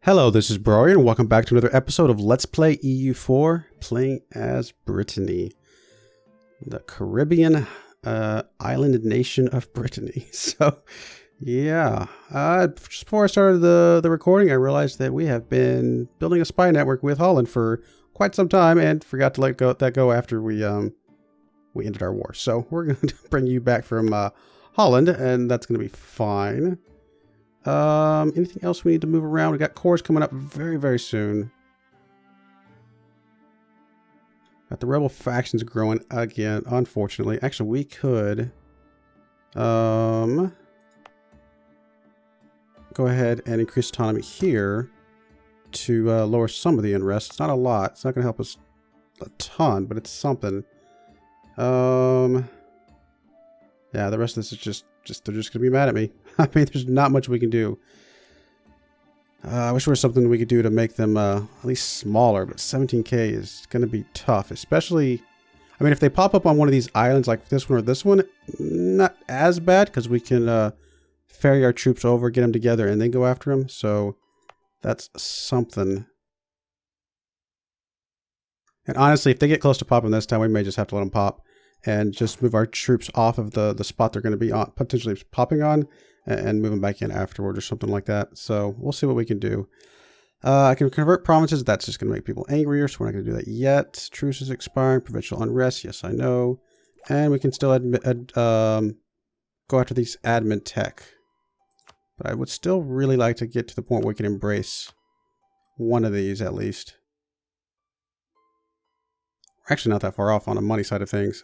Hello, this is Broyar, and welcome back to another episode of Let's Play EU4, playing as Brittany, the Caribbean island nation of Brittany. So, yeah, just before I started the recording, I realized that we have been building a spy network with Holland for quite some time, and forgot to let that go after we ended our war. So we're going to bring you back from Holland, and that's going to be fine. Anything else we need to move around? We got cores coming up very, very soon. Got the rebel factions growing again, unfortunately. Actually, we could go ahead and increase autonomy here to lower some of the unrest. It's not a lot. It's not going to help us a ton, but it's something. Yeah, the rest of this is just they're just going to be mad at me. I mean, there's not much we can do. I wish there was something we could do to make them at least smaller, but 17k is going to be tough, especially, I mean, if they pop up on one of these islands like this one or this one, not as bad, because we can ferry our troops over, get them together, and then go after them, so that's something. And honestly, if they get close to popping this time, we may just have to let them pop and just move our troops off of the spot they're going to be on, potentially popping on, and move them back in afterward or something like that. So we'll see what we can do. I can convert provinces. That's just going to make people angrier, so we're not going to do that yet. Truce is expiring. Provincial unrest. Yes, I know. And we can still go after these admin tech. But I would still really like to get to the point where we can embrace one of these at least. We're actually not that far off on the money side of things.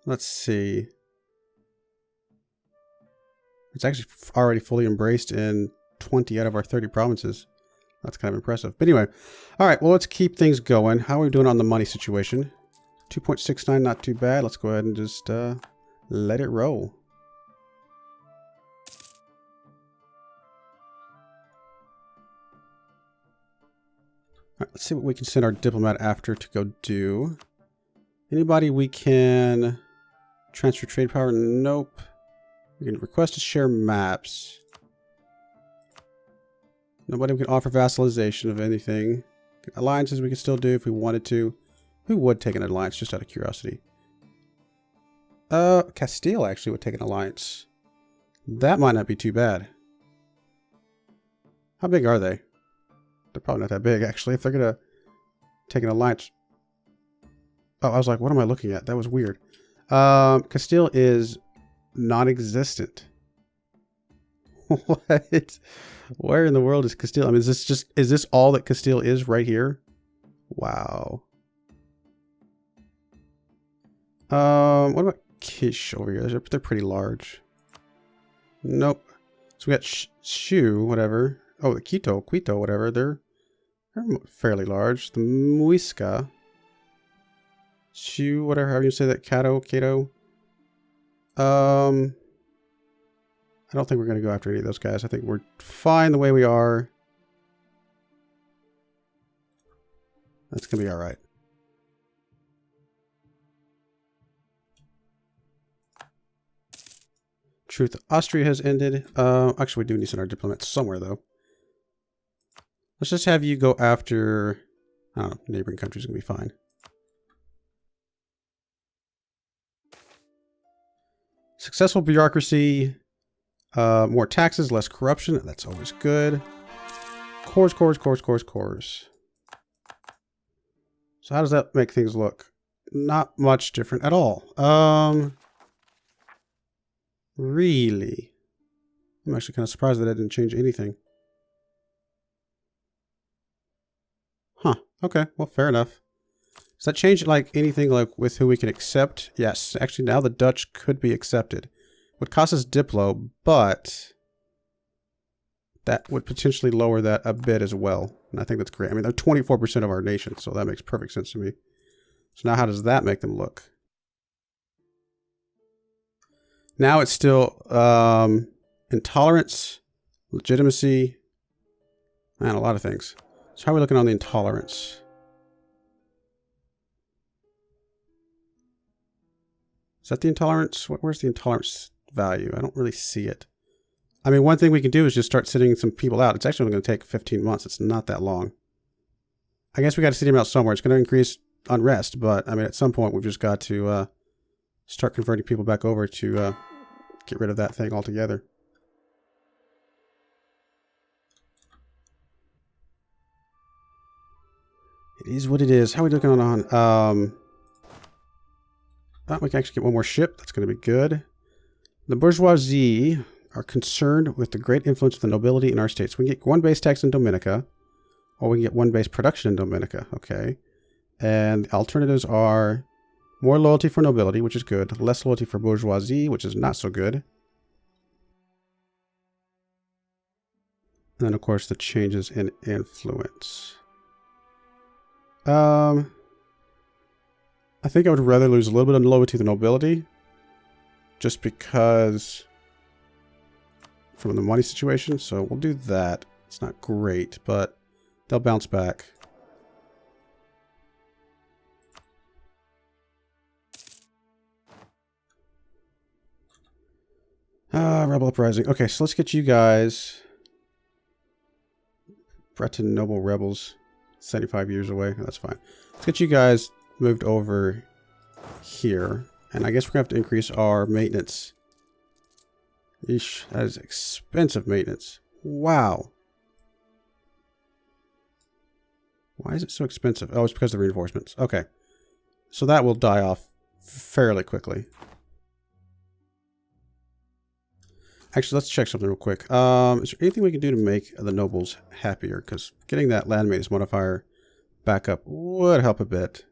Let's see. It's actually already fully embraced in 20 out of our 30 provinces. That's kind of impressive. But anyway, all right, well, let's keep things going. How are we doing on the money situation? 2.69, not too bad. Let's go ahead and just let it roll. All right, let's see what we can send our diplomat after to go do. Anybody we can transfer trade power? Nope. We can request to share maps. Nobody can offer vassalization of anything. Alliances we can still do if we wanted to. Who would take an alliance, just out of curiosity? Castile actually would take an alliance. That might not be too bad. How big are they? They're probably not that big, actually. If they're going to take an alliance... Oh, I was like, what am I looking at? That was weird. Castile is non-existent. What? Where in the world is Castile? I mean, is this all that Castile is right here? Wow. What about Kish over here? They're pretty large. Nope. So we got Shu, whatever. Oh, the Quito, whatever. They're fairly large. The Muisca. Shu, whatever, however you say that. Cato. I don't think we're going to go after any of those guys. I think we're fine the way we are. That's going to be all right. Truth, Austria has ended. Actually, we do need to send our diplomats somewhere, though. Let's just have you go after, I don't know, neighboring countries going to be fine. Successful bureaucracy, more taxes, less corruption. That's always good. Cores. So how does that make things look? Not much different at all. Really? I'm actually kind of surprised that I didn't change anything. Huh. Okay. Well, fair enough. Does that change like anything like with who we can accept? Yes. Actually, now the Dutch could be accepted. Would cost us Diplo, but that would potentially lower that a bit as well. And I think that's great. I mean, they're 24% of our nation, so that makes perfect sense to me. So now how does that make them look? Now it's still intolerance, legitimacy, and a lot of things. So how are we looking on the intolerance? Is that the intolerance? Where's the intolerance value? I don't really see it. I mean, one thing we can do is just start sending some people out. It's actually only going to take 15 months. It's not that long. I guess we got to send him out somewhere. It's going to increase unrest, but I mean, at some point, we've just got to start converting people back over to get rid of that thing altogether. It is what it is. How are we looking on? We can actually get one more ship. That's going to be good. The bourgeoisie are concerned with the great influence of the nobility in our states. We can get one base tax in Dominica, or we can get one base production in Dominica. Okay. And the alternatives are more loyalty for nobility, which is good. Less loyalty for bourgeoisie, which is not so good. And then, of course, the changes in influence. I think I would rather lose a little bit of loyalty to the nobility, just because from the money situation. So we'll do that. It's not great, but they'll bounce back. Rebel uprising. Okay, so let's get you guys. Breton noble rebels. 75 years away. That's fine. Let's get you guys moved over here. And I guess we're going to have to increase our maintenance. Eesh, that is expensive maintenance. Wow. Why is it so expensive? Oh, it's because of the reinforcements. Okay. So that will die off fairly quickly. Actually, let's check something real quick. Is there anything we can do to make the nobles happier? Because getting that land maintenance modifier back up would help a bit.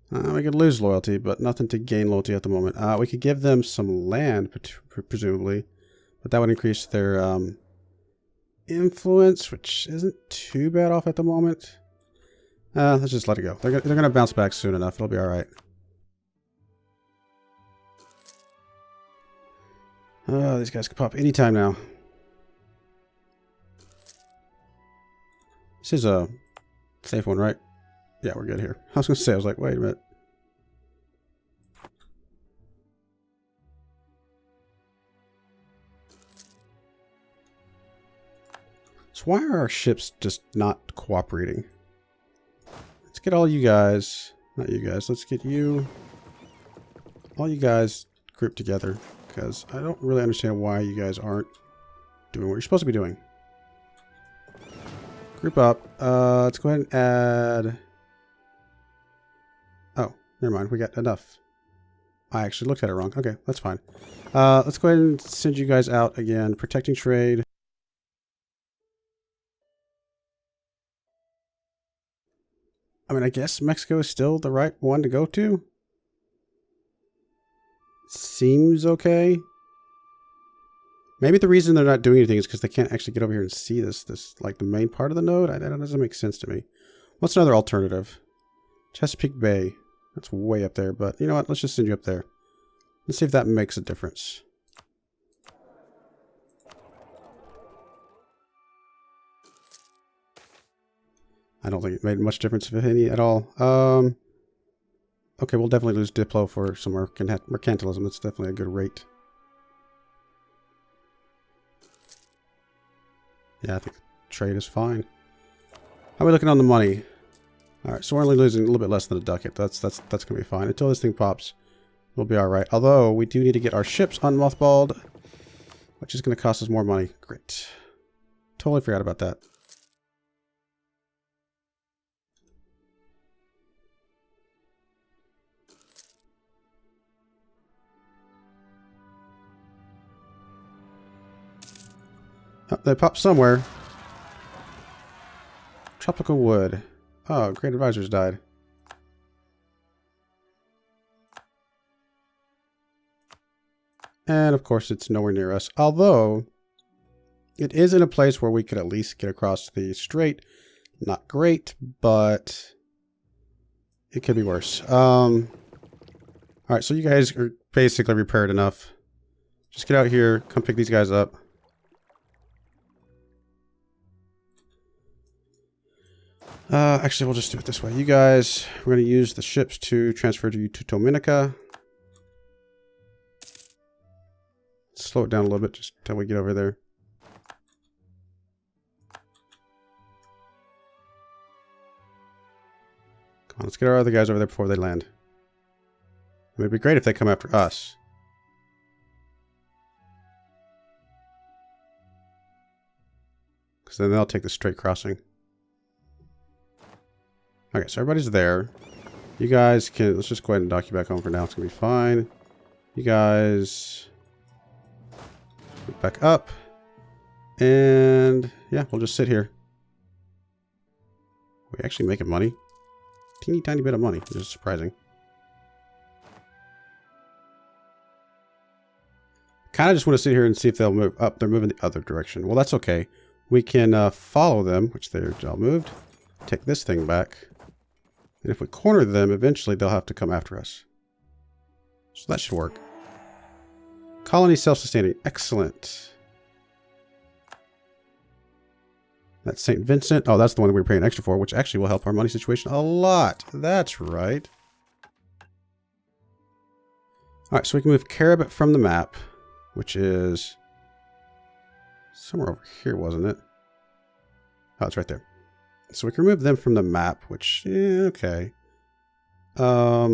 We could lose loyalty, but nothing to gain loyalty at the moment. We could give them some land, presumably. But that would increase their influence, which isn't too bad off at the moment. Let's just let it go. They're going to bounce back soon enough. It'll be all right. Oh, these guys could pop anytime now. This is a safe one, right? Yeah, we're good here. I was going to say, I was like, wait a minute. So why are our ships just not cooperating? Let's get all you guys, not you guys, let's get you, all you guys grouped together. Because I don't really understand why you guys aren't doing what you're supposed to be doing. Group up. Let's go ahead and add... Oh, never mind. We got enough. I actually looked at it wrong. Okay, that's fine. Let's go ahead and send you guys out again. Protecting trade. I mean, I guess Mexico is still the right one to go to. Seems okay. Maybe the reason they're not doing anything is because they can't actually get over here and see this like the main part of the node. That doesn't make sense to me. What's another alternative? Chesapeake Bay. That's way up there, but you know what? Let's just send you up there. Let's see if that makes a difference. I don't think it made much difference, if any, at all. Okay, we'll definitely lose Diplo for some mercantilism. That's definitely a good rate. Yeah, I think trade is fine. How are we looking on the money? Alright, so we're only losing a little bit less than a ducat. That's going to be fine. Until this thing pops, we'll be alright. Although, we do need to get our ships unmothballed, which is going to cost us more money. Great. Totally forgot about that. Oh, they popped somewhere. Tropical wood. Oh, great advisors died. And of course it's nowhere near us. Although, it is in a place where we could at least get across the strait. Not great, but it could be worse. Alright, so you guys are basically repaired enough. Just get out here, come pick these guys up. Actually, we'll just do it this way. You guys, we're going to use the ships to transfer you to Dominica. slow it down a little bit just until we get over there. Come on, let's get our other guys over there before they land. It would be great if they come after us. Because then they'll take the straight crossing. Okay, so everybody's there. You guys can... Let's just go ahead and dock you back home for now. It's going to be fine. You guys... Move back up. And... yeah, we'll just sit here. We're actually making money. Teeny tiny bit of money, which is surprising. Kind of just want to sit here and see if they'll move up. They're moving the other direction. Well, that's okay. We can follow them, which they're all moved. Take this thing back. And if we corner them, eventually they'll have to come after us. So that should work. Colony self-sustaining. Excellent. That's St. Vincent. Oh, that's the one that we were paying extra for, which actually will help our money situation a lot. That's right. All right, so we can move Caribet from the map, which is somewhere over here, wasn't it? Oh, it's right there. So we can remove them from the map, which, yeah, okay. I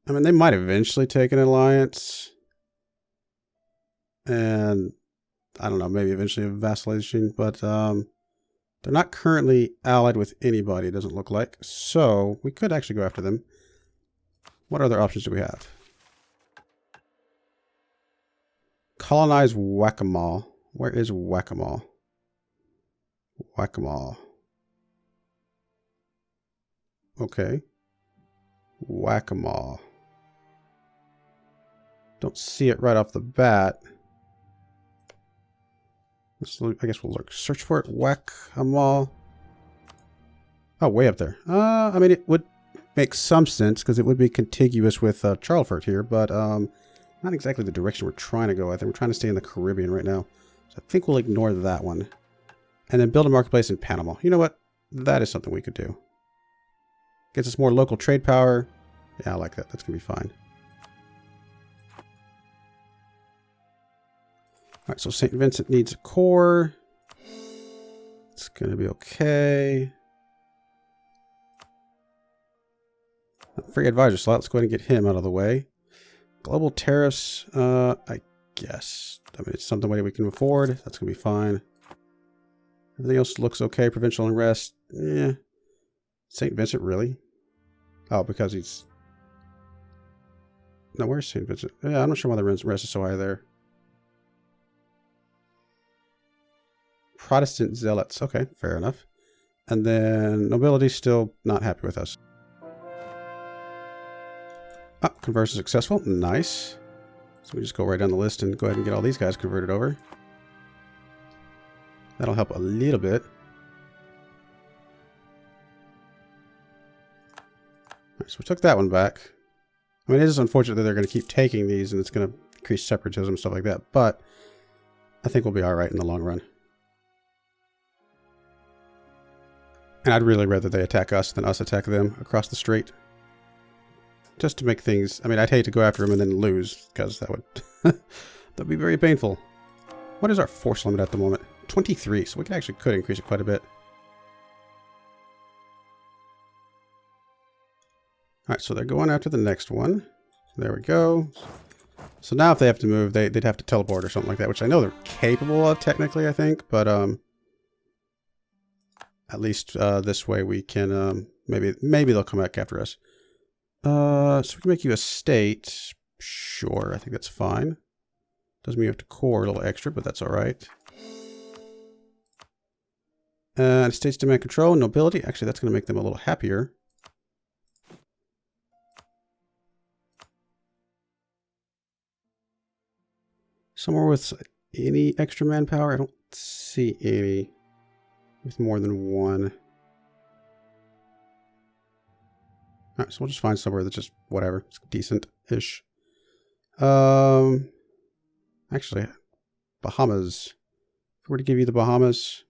mean, they might eventually take an alliance. And, I don't know, maybe eventually a vassalization, but they're not currently allied with anybody, it doesn't look like. So, we could actually go after them. What other options do we have? Colonize Whack-A-Mole. Where is Whack-A-Mole? Whack-A-Mole. Okay. Whack-A-Mole. Don't see it right off the bat. I guess we'll search for it. Whack-A-Mole. Oh, way up there. I mean, it would make some sense because it would be contiguous with Charlefort here, but not exactly the direction we're trying to go. I think we're trying to stay in the Caribbean right now. So I think we'll ignore that one. And then build a marketplace in Panama. You know what? That is something we could do. Gets us more local trade power. Yeah, I like that. That's going to be fine. Alright, so St. Vincent needs a core. It's going to be okay. Free advisor slot. Let's go ahead and get him out of the way. Global tariffs, I guess. I mean, it's something we can afford. That's going to be fine. Everything else looks okay. Provincial unrest. Yeah. St. Vincent, really? Oh, because he's... No, where's St. Vincent? Yeah, I'm not sure why the rest is so high there. Protestant zealots. Okay, fair enough. And then nobility still not happy with us. Oh, conversion successful. Nice. So we just go right down the list and go ahead and get all these guys converted over. That'll help a little bit. Alright, so we took that one back. I mean, it is unfortunate that they're going to keep taking these and it's going to increase separatism and stuff like that, but I think we'll be alright in the long run. And I'd really rather they attack us than us attack them across the strait. Just to make things... I mean, I'd hate to go after them and then lose, because that would... that'd be very painful. What is our force limit at the moment? 23, so we could increase it quite a bit. Alright, so they're going after the next one. There we go. So now if they have to move, they'd have to teleport or something like that, which I know they're capable of technically, I think, but at least this way we can maybe they'll come back after us. So we can make you a state. Sure, I think that's fine. Doesn't mean you have to core a little extra, but that's all right. States demand control, nobility. Actually, that's going to make them a little happier. Somewhere with any extra manpower? I don't see any with more than one. Alright, so we'll just find somewhere that's just whatever. It's decent-ish. Actually, Bahamas. If we were to give you the Bahamas.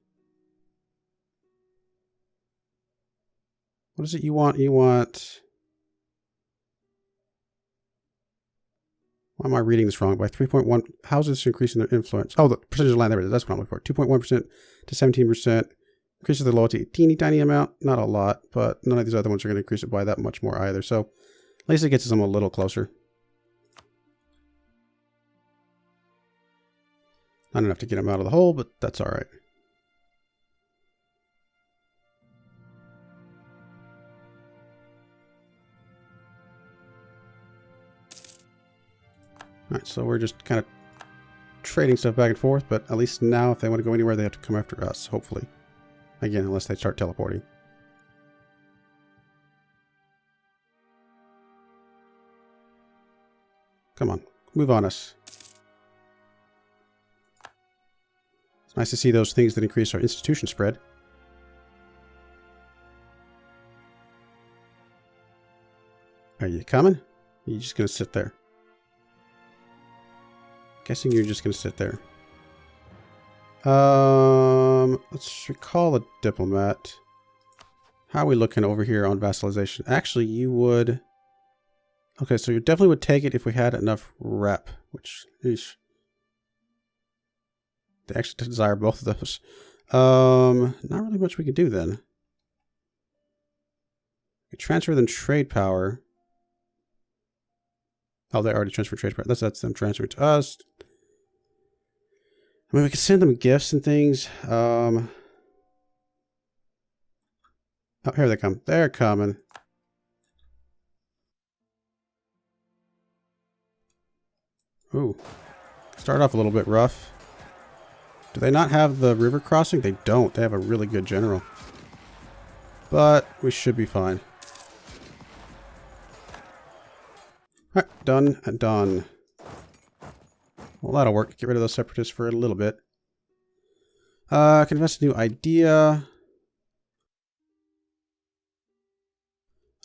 What is it you want? You want Why am I reading this wrong? By 3.1. How's this increasing their influence? Oh, the percentage of land. There it is. That's what I'm looking for. 2.1% to 17%. Increases the loyalty a teeny tiny amount. Not a lot, but none of these other ones are going to increase it by that much more either. So at least it gets us a little closer. Not enough to get them out of the hole, but that's all right. All right, so we're just kind of trading stuff back and forth, but at least now if they want to go anywhere, they have to come after us, hopefully. Again, unless they start teleporting. Come on, move on us. It's nice to see those things that increase our institution spread. Are you coming? Or are you just going to sit there? Guessing you're just going to sit there. Let's recall a diplomat. How are we looking over here on vassalization? Actually, you would... Okay, so you definitely would take it if we had enough rep, which is... They actually desire both of those. Not really much we could do then. We could transfer them trade power. Oh, they already transferred trade power. That's them transferring to us. I mean, we could send them gifts and things. Oh, here they come. They're coming. Ooh. Start off a little bit rough. Do they not have the river crossing? They don't. They have a really good general. But we should be fine. Alright, done and done. Well, that'll work. Get rid of those separatists for a little bit. Can invest a new idea.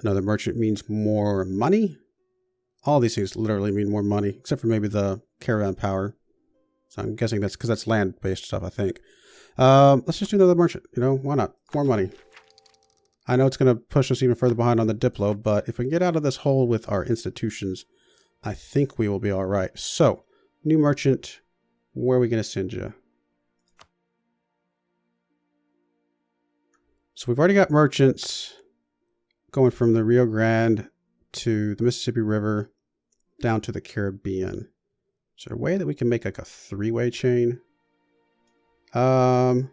Another merchant means more money. All these things literally mean more money, except for maybe the caravan power. So I'm guessing that's because that's land-based stuff, I think. Let's just do another merchant. You know, why not? More money. I know it's going to push us even further behind on the Diplo, but if we can get out of this hole with our institutions, I think we will be all right. So, new merchant, where are we going to send you? So we've already got merchants going from the Rio Grande to the Mississippi River down to the Caribbean. Is there a way that we can make like a three-way chain? If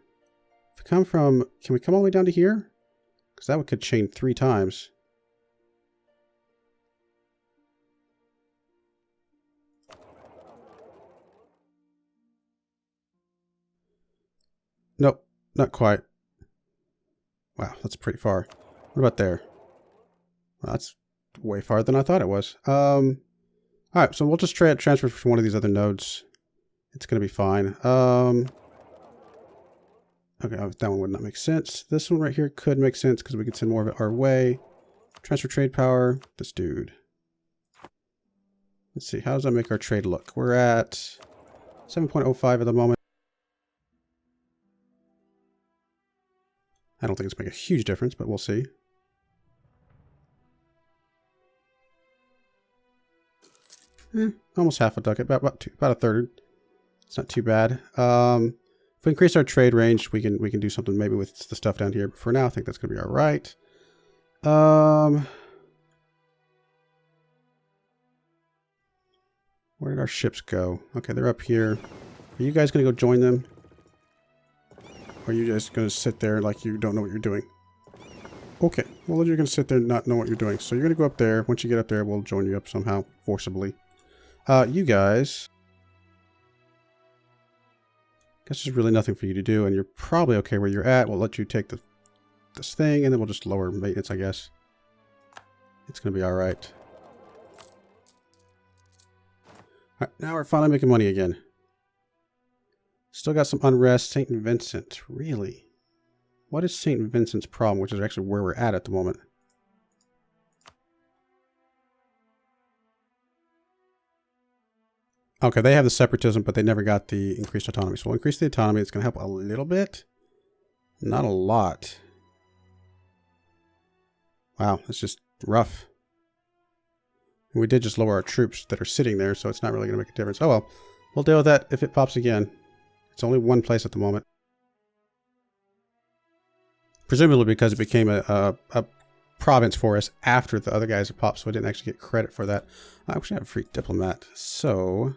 we come from, can we come all the way down to here? Because that could chain 3 times. Nope, not quite. Wow, that's pretty far. What about there? Well, that's way farther than I thought it was. Alright, so we'll just transfer from one of these other nodes. It's going to be fine. Okay, that one would not make sense. This one right here could make sense because we could send more of it our way. Transfer trade power. This dude. Let's see, how does that make our trade look? We're at 7.05 at the moment. I don't think it's making a huge difference, but we'll see. Almost half a ducat, about a third. It's not too bad. If we increase our trade range, we can do something maybe with the stuff down here. But for now, I think that's going to be all right. Where did our ships go? Okay, they're up here. Are you guys going to go join them? Or are you just going to sit there like you don't know what you're doing? Okay, well, you're going to sit there and not know what you're doing. So you're going to go up there. Once you get up there, we'll join you up somehow, forcibly. You guys... Guess there's really nothing for you to do, and you're probably okay where you're at. We'll let you take this thing, and then we'll just lower maintenance, I guess. It's going to be all right. All right, now we're finally making money again. Still got some unrest. St. Vincent, really? What is St. Vincent's problem, which is actually where we're at the moment? Okay, they have the separatism, but they never got the increased autonomy. So we'll increase the autonomy. It's going to help a little bit. Not a lot. Wow, that's just rough. We did just lower our troops that are sitting there, so it's not really going to make a difference. Oh well, we'll deal with that if it pops again. It's only one place at the moment. Presumably because it became a province for us after the other guys have popped, so I didn't actually get credit for that. I actually have a free diplomat. So,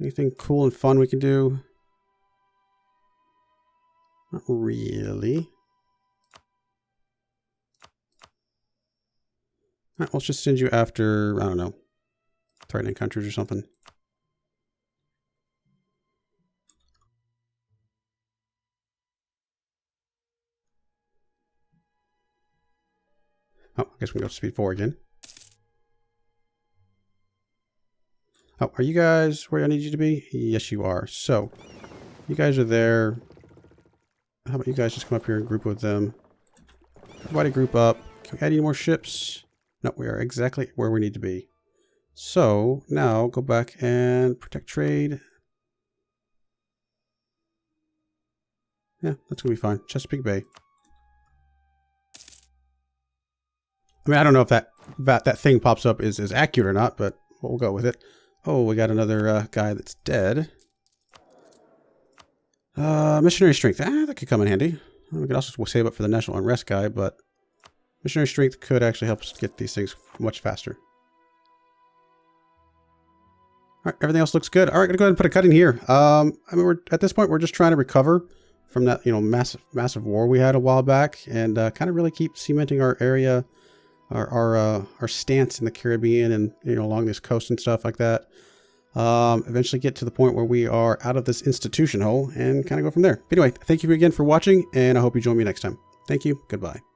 anything cool and fun we can do? Not really. Alright, let's just send you after, I don't know, threatening countries or something. Oh, I guess we can go to speed 4 again. Oh, are you guys where I need you to be? Yes, you are. So, you guys are there. How about you guys just come up here and group with them? Everybody group up. Can we add any more ships? No, we are exactly where we need to be. So, now go back and protect trade. Yeah, that's going to be fine. Chesapeake Bay. I mean, I don't know if that thing pops up is accurate or not, but we'll go with it. Oh, we got another guy that's dead. Missionary strength. That could come in handy. We could also save up for the national unrest guy, but missionary strength could actually help us get these things much faster. All right, everything else looks good. All right, gonna go ahead and put a cut in here. I mean, we're at this point we're just trying to recover from that massive war we had a while back, and kind of really keep cementing our area. Our stance in the Caribbean and along this coast and stuff like that. Eventually get to the point where we are out of this institution hole and kind of go from there. But anyway, thank you again for watching, and I hope you join me next time. Thank you. Goodbye.